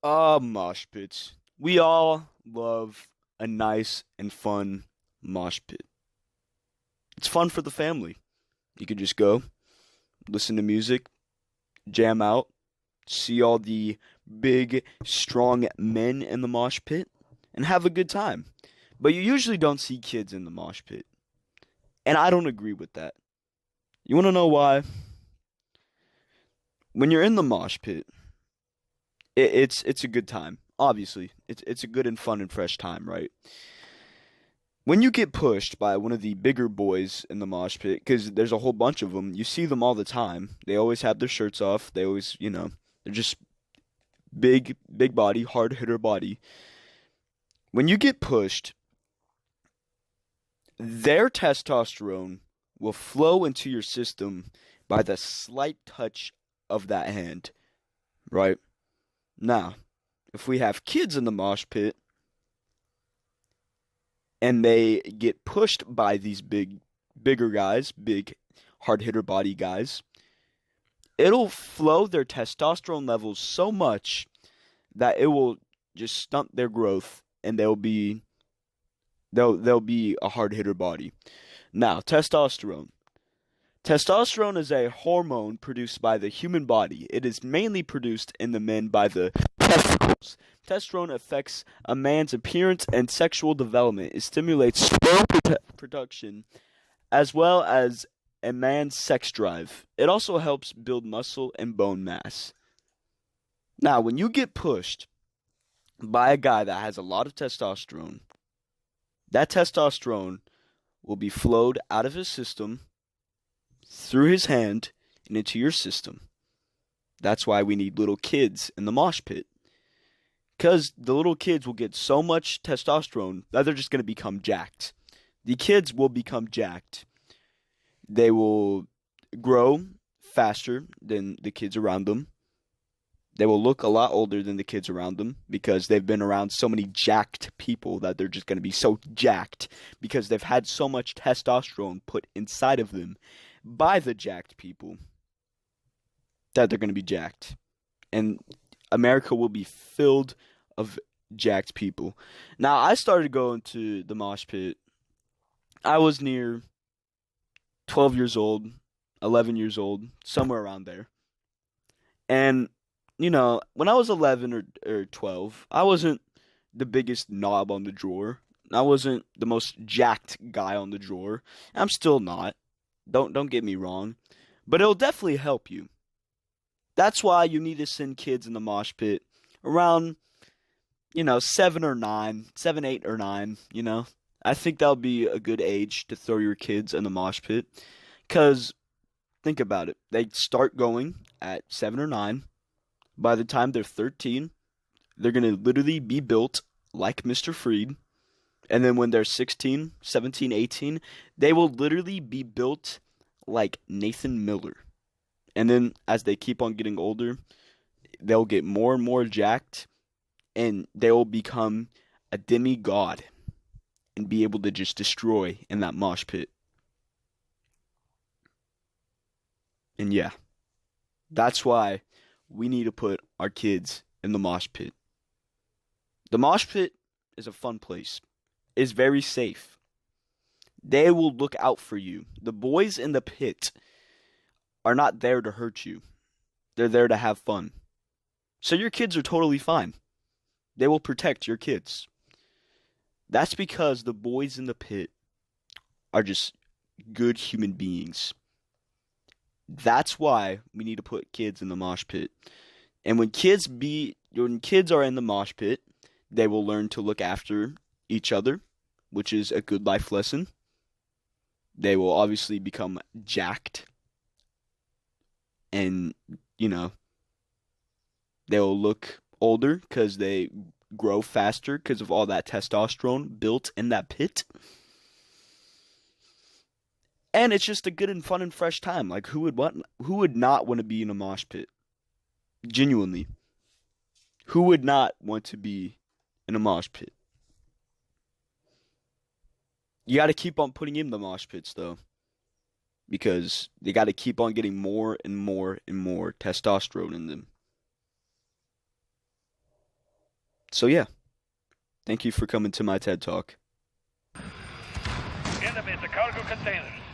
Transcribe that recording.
Mosh pits. We all love a nice and fun mosh pit. It's fun for the family. You can just go, listen to music, jam out, see all the big, strong men in the mosh pit, and have a good time. But you usually don't see kids in the mosh pit. And I don't agree with that. You want to know why? When you're in the mosh pit, it's a good time. Obviously, it's a good and fun and fresh time, right? When you get pushed by one of the bigger boys in the mosh pit, because there's a whole bunch of them, you see them all the time. They always have their shirts off. They always, they're just big body, hard hitter body. When you get pushed, their testosterone will flow into your system by the slight touch of that hand, right? Now, if we have kids in the mosh pit and they get pushed by these bigger guys, big hard hitter body guys, it'll flow their testosterone levels so much that it will just stunt their growth and they'll be a hard hitter body. Now, testosterone. Testosterone is a hormone produced by the human body. It is mainly produced in the men by the testicles. Testosterone affects a man's appearance and sexual development. It stimulates sperm production as well as a man's sex drive. It also helps build muscle and bone mass. Now, when you get pushed by a guy that has a lot of testosterone, that testosterone will be flowed out of his system through his hand and into your system. That's why we need little kids in the mosh pit. Because the little kids will get so much testosterone that they're just going to become jacked. The kids will become jacked. They will grow faster than the kids around them. They will look a lot older than the kids around them because they've been around so many jacked people that they're just going to be so jacked because they've had so much testosterone put inside of them by the jacked people that they're going to be jacked. And America will be filled of jacked people. Now, I started going to the mosh pit. I was near 12 years old, 11 years old, somewhere around there. And when I was 11 or 12, I wasn't the biggest knob on the drawer. I wasn't the most jacked guy on the drawer. I'm still not. Don't get me wrong. But it'll definitely help you. That's why you need to send kids in the mosh pit around, 7 or 9, 7, 8 or 9, I think that'll be a good age to throw your kids in the mosh pit. Because, think about it. They start going at 7 or 9. By the time they're 13, they're going to literally be built like Mr. Freed. And then when they're 16, 17, 18, they will literally be built like Nathan Miller. And then as they keep on getting older, they'll get more and more jacked. And they will become a demigod and be able to just destroy in that mosh pit. And yeah, that's why we need to put our kids in the mosh pit. The mosh pit is a fun place. It's very safe. They will look out for you. The boys in the pit are not there to hurt you. They're there to have fun. So your kids are totally fine. They will protect your kids. That's because the boys in the pit are just good human beings. That's why we need to put kids in the mosh pit. And when kids are in the mosh pit, they will learn to look after each other, which is a good life lesson. They will obviously become jacked. And, they will look older because they grow faster because of all that testosterone built in that pit. And it's just a good and fun and fresh time. Like, who would not want to be in a mosh pit? Genuinely. Who would not want to be in a mosh pit? You got to keep on putting in the mosh pits, though. Because they got to keep on getting more and more and more testosterone in them. So yeah, thank you for coming to my TED Talk. Enemies, the cargo containers.